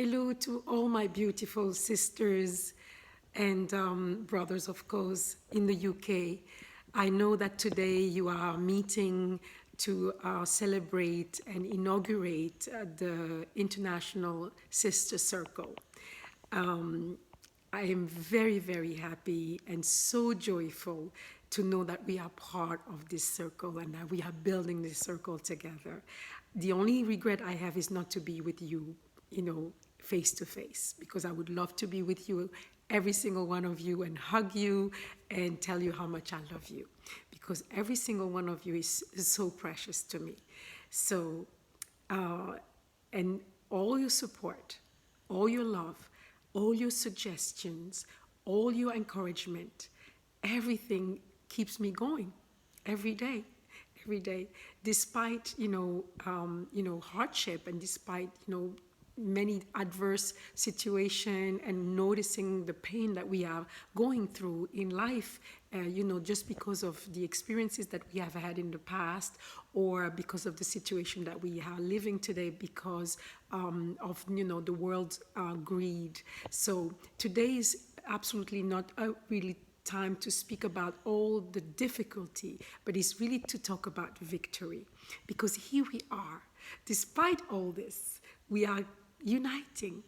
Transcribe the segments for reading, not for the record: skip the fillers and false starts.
Hello to all my beautiful sisters and brothers, of course, in the UK. I know that today you are meeting to celebrate and inaugurate the International Sister Circle. Um, I am very, very happy and so joyful to know that we are part of this circle and that we are building this circle together. The only regret I have is not to be with you, face to face, because I would love to be with you, every single one of you, and hug you and tell you how much I love you, because every single one of you is so precious to me. So, and all your support, all your love, all your suggestions, all your encouragement, everything keeps me going every day, despite hardship and despite many adverse situation and noticing the pain that we are going through in life, just because of the experiences that we have had in the past, or because of the situation that we are living today because of the world's greed. So today is absolutely not a really time to speak about all the difficulty, but it's really to talk about victory, because here we are, despite all this, we are uniting.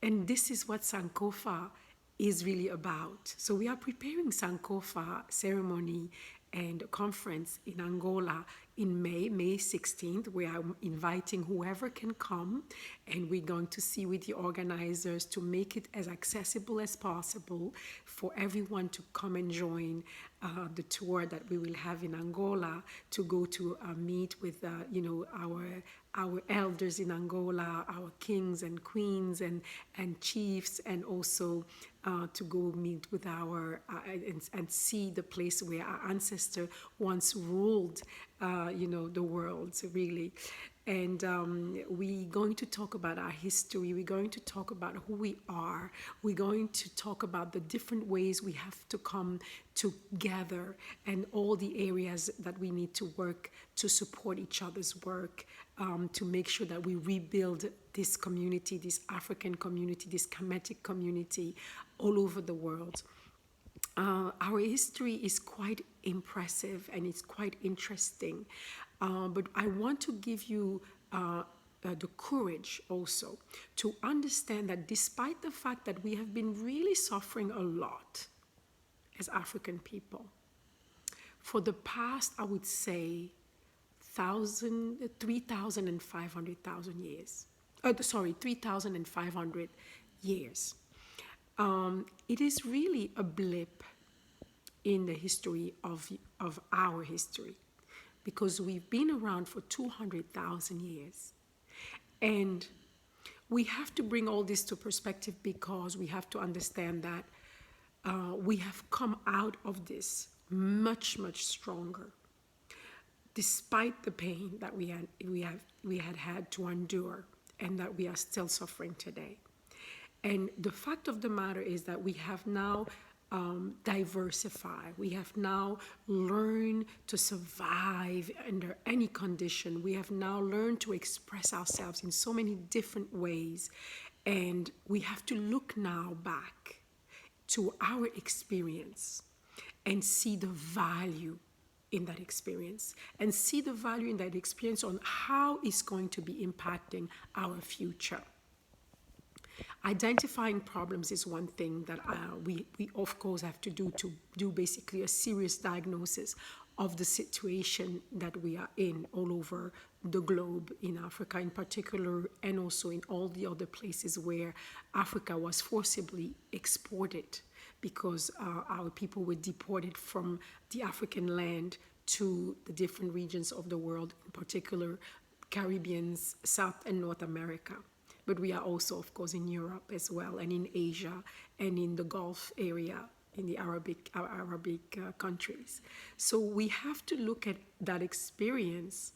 And this is what Sankofa is really about. So we are preparing Sankofa ceremony and a conference in Angola in May 16th. We are inviting whoever can come, and we're going to see with the organizers to make it as accessible as possible for everyone to come and join the tour that we will have in Angola, to go to meet with our elders in Angola, our kings and queens and chiefs, and also to go meet with our and see the place where our ancestor once ruled the world, really. And we're going to talk about our history. We're going to talk about who we are. We're going to talk about the different ways we have to come together and all the areas that we need to work to support each other's work, to make sure that we rebuild this community, this African community, this Kemetic community all over the world. Our history is quite impressive and it's quite interesting, but I want to give you the courage also to understand that despite the fact that we have been really suffering a lot as African people for the past, I would say, 3,500 years. 3,500 years. It is really a blip in the history of our history, because we've been around for 200,000 years. And we have to bring all this to perspective, because we have to understand that we have come out of this much, much stronger, despite the pain that we had to endure and that we are still suffering today. And the fact of the matter is that we have now diversified. We have now learned to survive under any condition. We have now learned to express ourselves in so many different ways. And we have to look now back to our experience and see the value in that experience, and see the value in that experience on how it's going to be impacting our future. Identifying problems is one thing that we of course have to do basically a serious diagnosis of the situation that we are in all over the globe, in Africa in particular, and also in all the other places where Africa was forcibly exported, because our people were deported from the African land to the different regions of the world, in particular Caribbean, South and North America. But we are also, of course, in Europe as well, and in Asia, and in the Gulf area, in the Arabic countries. So we have to look at that experience,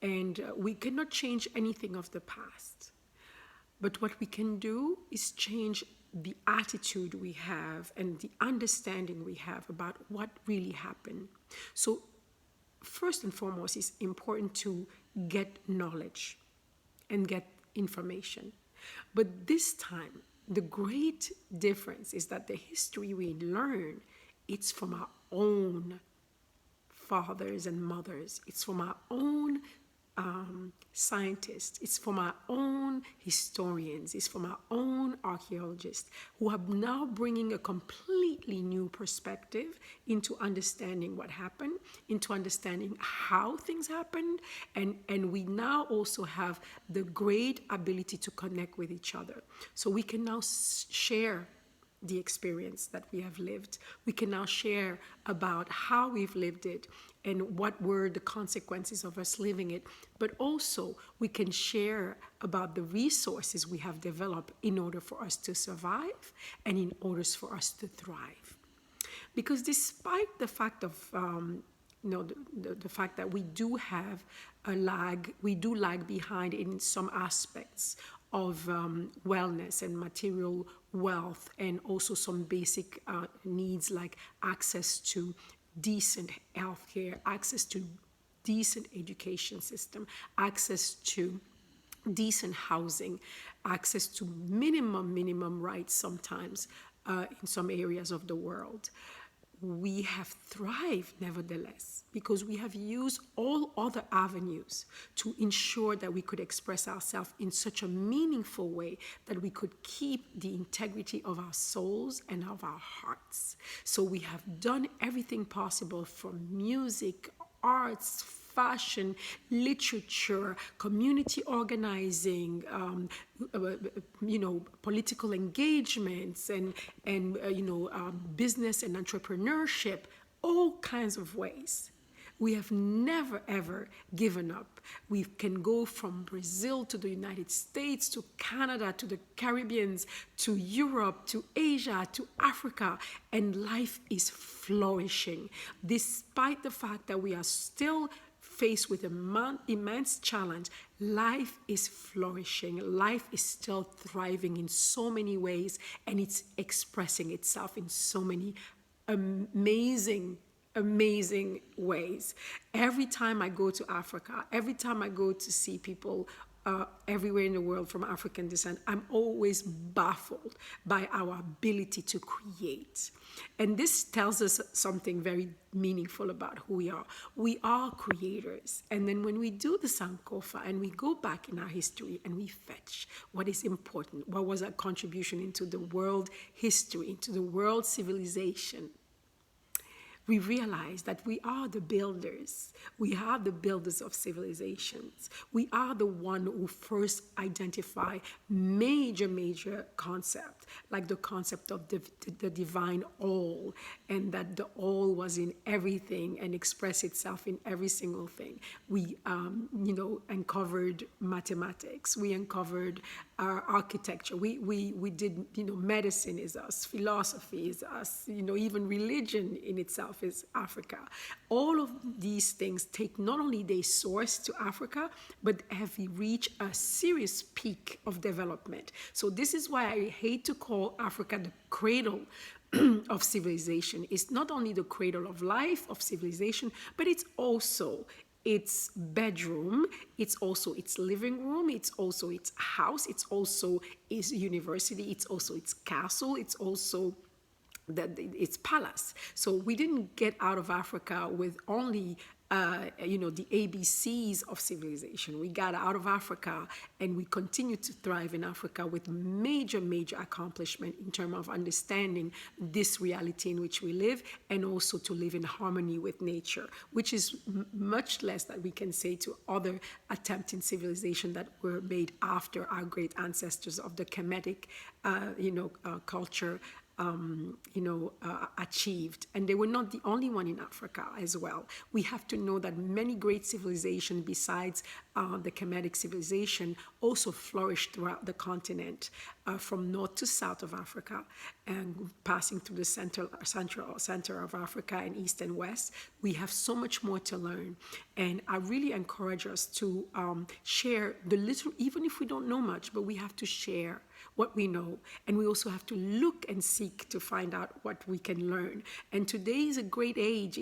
and we cannot change anything of the past. But what we can do is change the attitude we have and the understanding we have about what really happened. So first and foremost, it's important to get knowledge and get information. But this time, the great difference is that the history we learn, it's from our own fathers and mothers. It's from our own scientists. It's from our own historians. It's from our own archaeologists who are now bringing a completely new perspective into understanding what happened, into understanding how things happened. And we now also have the great ability to connect with each other. So we can now share the experience that we have lived. We can now share about how we've lived it and what were the consequences of us living it. But also, we can share about the resources we have developed in order for us to survive and in order for us to thrive. Because despite the fact of the fact that we do have a lag, we do lag behind in some aspects of wellness and material wealth, and also some basic needs like access to decent healthcare, access to decent education system, access to decent housing, access to minimum rights sometimes in some areas of the world. We have thrived nevertheless because we have used all other avenues to ensure that we could express ourselves in such a meaningful way that we could keep the integrity of our souls and of our hearts. So we have done everything possible from music, arts, fashion, literature, community organizing, political engagements, and business and entrepreneurship, all kinds of ways. We have never, ever given up. We can go from Brazil to the United States, to Canada, to the Caribbean, to Europe, to Asia, to Africa, and life is flourishing, despite the fact that we are still faced with an immense challenge. Life is flourishing. Life is still thriving in so many ways, and it's expressing itself in so many amazing ways. Every time I go to Africa, every time I go to see people everywhere in the world from African descent, I'm always baffled by our ability to create. And this tells us something very meaningful about who we are. We are creators. And then when we do the Sankofa and we go back in our history and we fetch what is important, what was our contribution into the world history, into the world civilization, we realize that we are the builders. We are the builders of civilizations. We are the one who first identify major concept, like the concept of the divine all, and that the all was in everything and expressed itself in every single thing. We, uncovered mathematics. We uncovered architecture. We did, medicine is us. Philosophy is us. Even religion in itself is Africa. All of these things take not only their source to Africa, but have reached a serious peak of development. So this is why I hate to call Africa the cradle of civilization. It's not only the cradle of life, of civilization, but it's also its bedroom, it's also its living room, it's also its house, it's also its university, it's also its castle, it's also its palace. So we didn't get out of Africa with only the ABCs of civilization. We got out of Africa and we continue to thrive in Africa with major accomplishment in terms of understanding this reality in which we live, and also to live in harmony with nature, which is much less that we can say to other attempts in civilization that were made after our great ancestors of the Kemetic culture achieved. And they were not the only one in Africa as well. We have to know that many great civilizations besides the Kemetic civilization also flourished throughout the continent, from north to south of Africa, and passing through the center of Africa and east and west. We have so much more to learn. And I really encourage us to share the little, even if we don't know much, but we have to share what we know. And we also have to look and seek to find out what we can learn. And today is a great age,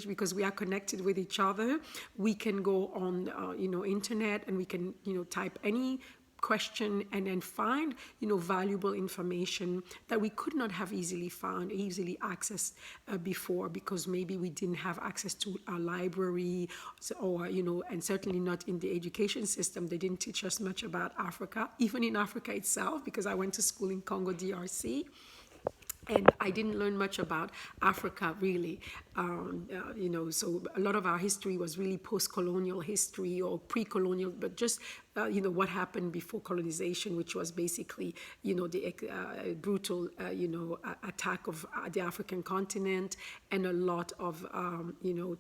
because we are connected with each other. We can go on, internet, and we can, type any question and then find, valuable information that we could not have easily found, easily accessed before, because maybe we didn't have access to a library, or, and certainly not in the education system. They didn't teach us much about Africa, even in Africa itself, because I went to school in Congo, DRC. And I didn't learn much about Africa, really. So a lot of our history was really post-colonial history or pre-colonial, but just, what happened before colonization, which was basically, the brutal, attack of the African continent, and a lot of,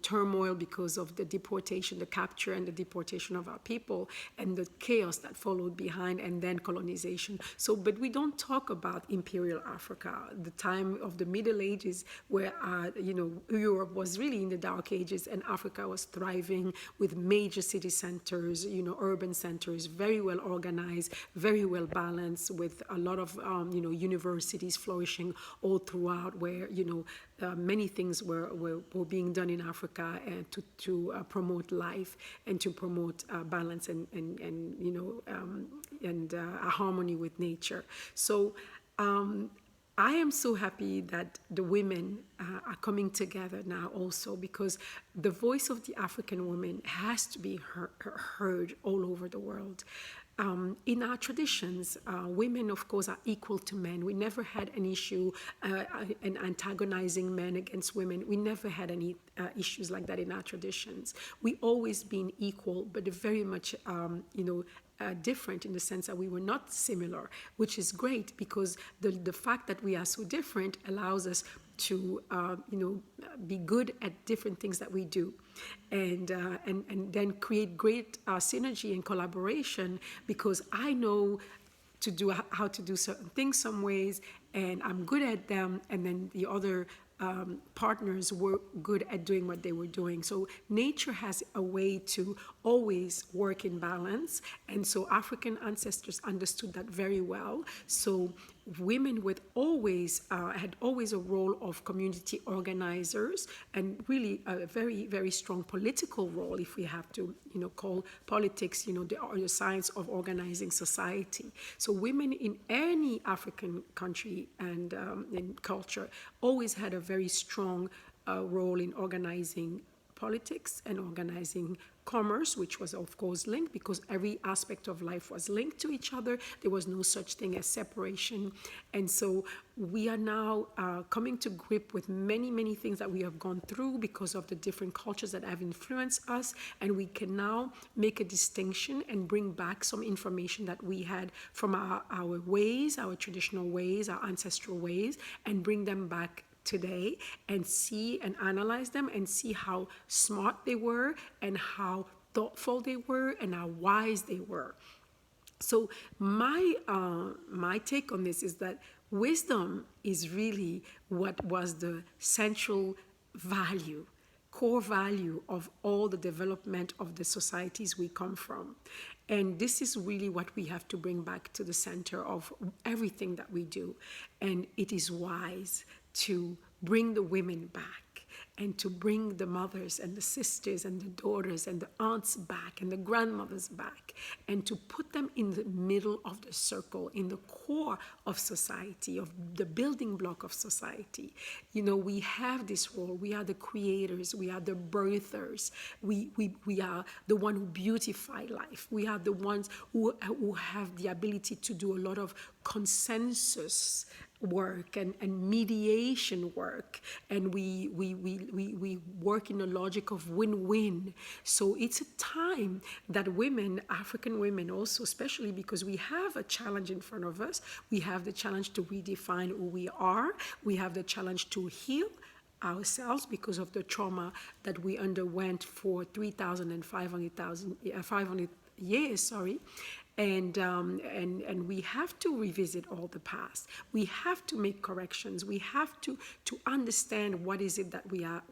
turmoil because of the deportation, the capture and the deportation of our people, and the chaos that followed behind, and then colonization. So, but we don't talk about imperial Africa, the time of the Middle Ages, where, Europe was really in the Dark Ages, and Africa was thriving with major city centers, urban centers, very well organized, very well balanced, with a lot of, universities flourishing all throughout, where, many things were being done in Africa to promote life and to promote balance and a harmony with nature. So, I am so happy that the women are coming together now also, because the voice of the African woman has to be heard all over the world. In our traditions, women, of course, are equal to men. We never had an issue in antagonizing men against women. We never had any issues like that in our traditions. We always been equal, but very much, different in the sense that we were not similar, which is great, because the fact that we are so different allows us to be good at different things that we do, and then create great synergy and collaboration, because I know how to do certain things some ways, and I'm good at them, and then the other partners were good at doing what they were doing. So nature has a way to always work in balance, and so African ancestors understood that very well. So women had always a role of community organizers, and really a very, very strong political role, if we have to call politics the science of organizing society. So women in any African country and in culture always had a very strong role in organizing politics and organizing commerce, which was of course linked, because every aspect of life was linked to each other. There was no such thing as separation. And so we are now coming to grip with many, many things that we have gone through because of the different cultures that have influenced us. And we can now make a distinction and bring back some information that we had from our ways, our traditional ways, our ancestral ways, and bring them back today and see and analyze them and see how smart they were and how thoughtful they were and how wise they were. So my take on this is that wisdom is really what was the central value, core value of all the development of the societies we come from. And this is really what we have to bring back to the center of everything that we do. And it is wise to bring the women back, and to bring the mothers and the sisters and the daughters and the aunts back and the grandmothers back, and to put them in the middle of the circle, in the core of society, of the building block of society. We have this role. We are the creators. We are the birthers. We are the one who beautify life. We are the ones who have the ability to do a lot of consensus work and mediation work, and we work in a logic of win-win. So it's a time that women, African women also, especially because we have a challenge in front of us. We have the challenge to redefine who we are. We have the challenge to heal ourselves because of the trauma that we underwent for 500 years, and we have to revisit all the past. We have to make corrections. We have to understand what is it that we are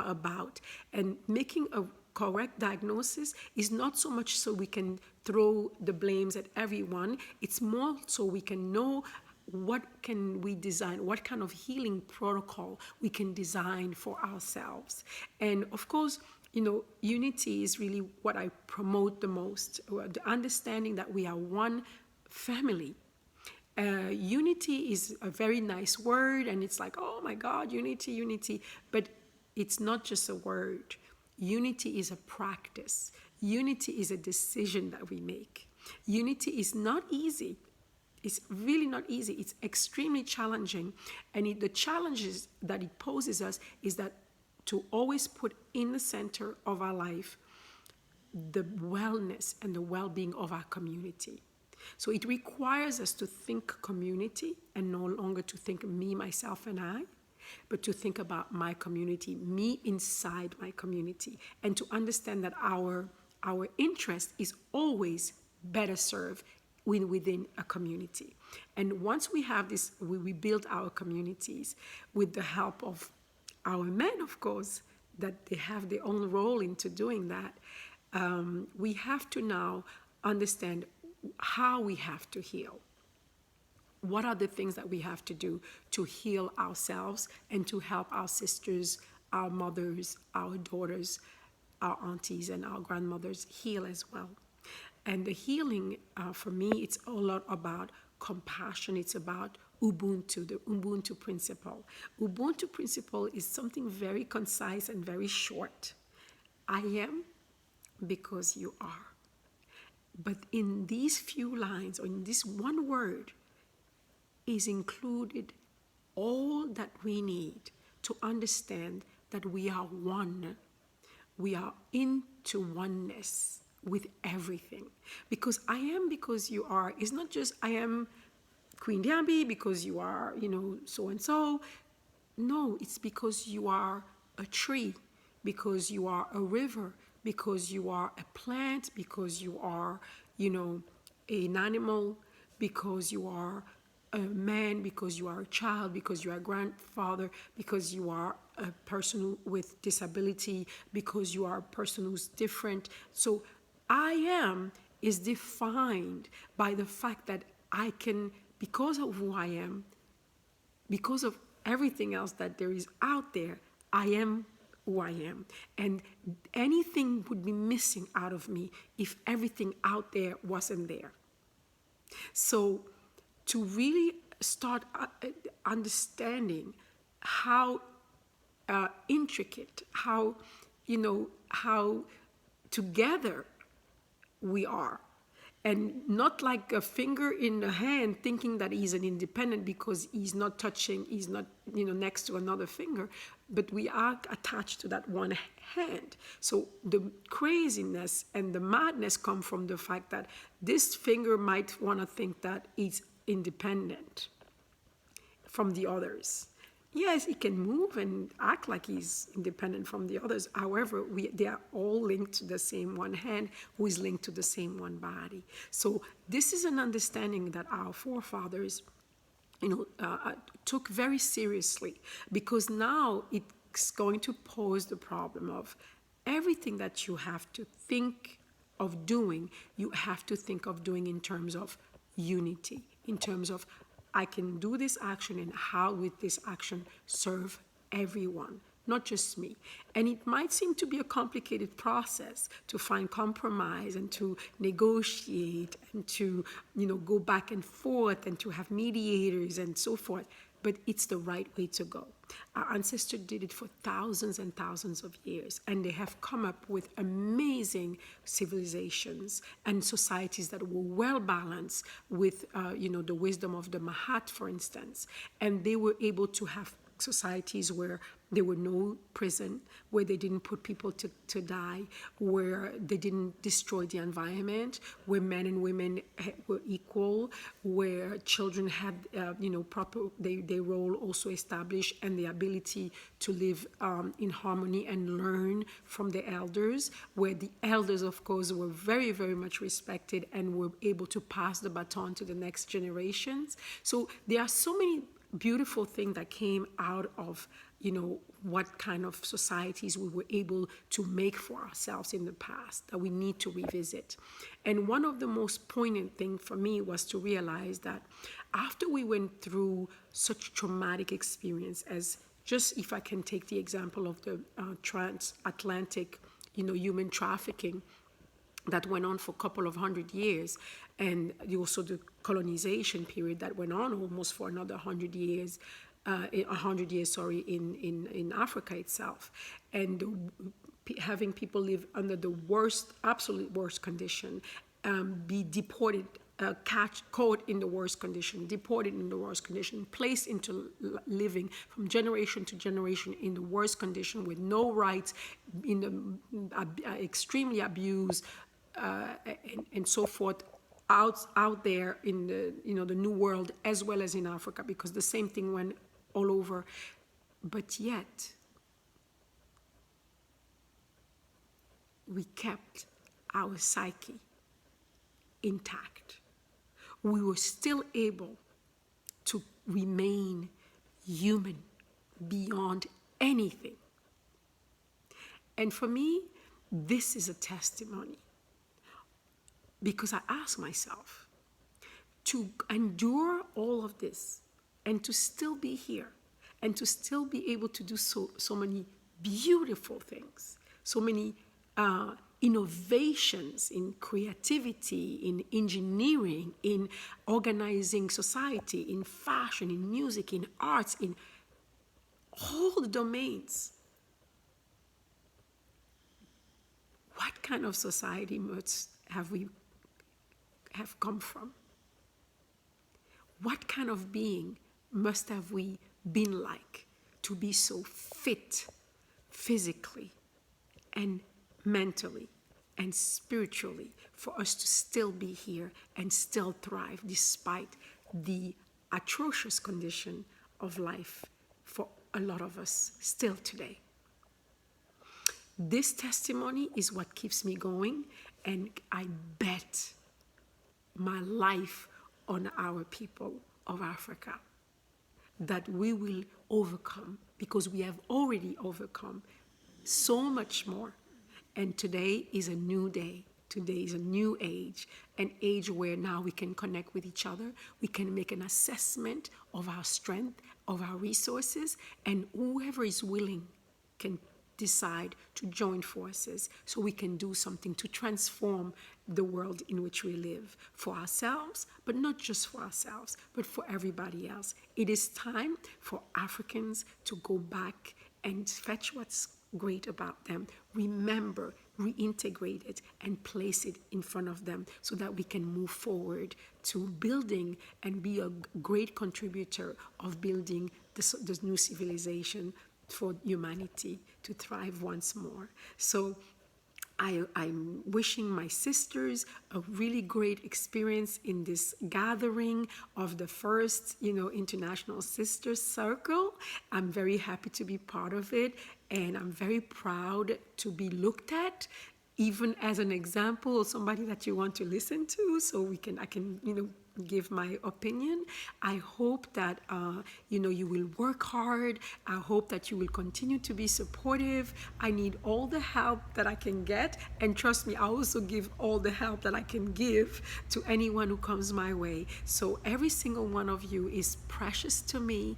about. And making a correct diagnosis is not so much so we can throw the blames at everyone. It's more so we can know what can we design, what kind of healing protocol we can design for ourselves. And of course, unity is really what I promote the most. The understanding that we are one family. Unity is a very nice word, and it's like, oh my God, unity, unity. But it's not just a word. Unity is a practice. Unity is a decision that we make. Unity is not easy. It's really not easy. It's extremely challenging. And the challenges that it poses us is that to always put in the center of our life the wellness and the well-being of our community. So it requires us to think community and no longer to think me, myself, and I, but to think about my community, me inside my community, and to understand that our interest is always better served within a community. And once we have this, we build our communities with the help of our men, of course, that they have their own role into doing that. We have to now understand how we have to heal. What are the things that we have to do to heal ourselves and to help our sisters, our mothers, our daughters, our aunties, and our grandmothers heal as well? And the healing, for me, it's a lot about compassion. It's about Ubuntu, the Ubuntu principle. Ubuntu principle is something very concise and very short. I am because you are. But in these few lines, or in this one word, is included all that we need to understand that we are one. We are into oneness with everything. Because I am because you are is not just I am Queen Diambi because you are, so and so. No, it's because you are a tree, because you are a river, because you are a plant, because you are, an animal, because you are a man, because you are a child, because you are a grandfather, because you are a person with disability, because you are a person who's different. So I am is defined by the fact that I can, because of who I am, because of everything else that there is out there, I am who I am. And anything would be missing out of me if everything out there wasn't there. So to really start understanding how intricate, how together we are, and not like a finger in the hand thinking that he's an independent because he's not touching, he's not, next to another finger, but we are attached to that one hand. So the craziness and the madness come from the fact that this finger might want to think that he's independent from the others. Yes, he can move and act like he's independent from the others. However, they are all linked to the same one hand, who is linked to the same one body. So this is an understanding that our forefathers, took very seriously, because now it's going to pose the problem of everything that you have to think of doing, you have to think of doing in terms of unity, in terms of I can do this action and how will this action serve everyone, not just me. And it might seem to be a complicated process to find compromise and to negotiate and to, go back and forth and to have mediators and so forth. But it's the right way to go. Our ancestors did it for thousands and thousands of years, and they have come up with amazing civilizations and societies that were well balanced with, the wisdom of the Mahat, for instance. And they were able to have societies where there were no prison, where they didn't put people to die, where they didn't destroy the environment, where men and women were equal, where children had, proper, their role also established, and the ability to live in harmony and learn from the elders, where the elders, of course, were very, very much respected and were able to pass the baton to the next generations. So there are so many beautiful thing that came out of, what kind of societies we were able to make for ourselves in the past that we need to revisit. And one of the most poignant things for me was to realize that after we went through such traumatic experience as, just if I can take the example of the transatlantic human trafficking that went on for a couple of 100 years, and also the colonization period that went on almost for another 100 years, 100 years, sorry, in Africa itself, and having people live under the worst, absolute worst condition, be deported, caught in the worst condition, deported in the worst condition, placed into living from generation to generation in the worst condition with no rights, in the extremely abused, and so forth, out there in the new world as well as in Africa, because the same thing went all over. But yet we kept our psyche intact. We were still able to remain human beyond anything. And for me, this is a testimony, because I ask myself, to endure all of this and to still be here and to still be able to do so many beautiful things, so many innovations in creativity, in engineering, in organizing society, in fashion, in music, in arts, in all the domains. What kind of society have we come from? What kind of being must have we been like to be so fit physically and mentally and spiritually for us to still be here and still thrive despite the atrocious condition of life for a lot of us still today? This testimony is what keeps me going, and I bet my life on our people of Africa that we will overcome, because we have already overcome so much more. And today is a new day. Today is a new age, an age where now we can connect with each other. We can make an assessment of our strength, of our resources, and whoever is willing can decide to join forces so we can do something to transform the world in which we live, for ourselves, but not just for ourselves, but for everybody else. It is time for Africans to go back and fetch what's great about them, remember, reintegrate it, and place it in front of them so that we can move forward to building and be a great contributor of building this new civilization for humanity to thrive once more. So I'm wishing my sisters a really great experience in this gathering of the first, International Sisters Circle. I'm very happy to be part of it, and I'm very proud to be looked at even as an example, somebody that you want to listen to, so I can give my opinion. I hope that you will work hard. I hope that you will continue to be supportive. I need all the help that I can get, and trust me, I also give all the help that I can give to anyone who comes my way. So every single one of you is precious to me.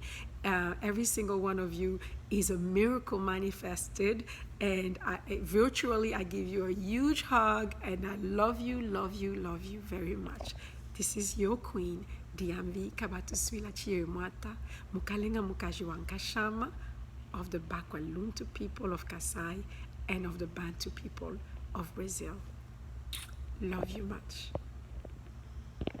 Every single one of you is a miracle manifested, and virtually I give you a huge hug, and I love you, love you, love you very much. This is your Queen Diambi Kabatuswila Chiemwata Mukalenga Mukajiwankashama of the Bakwaluntu people of Kasai and of the Bantu people of Brazil. Love you much.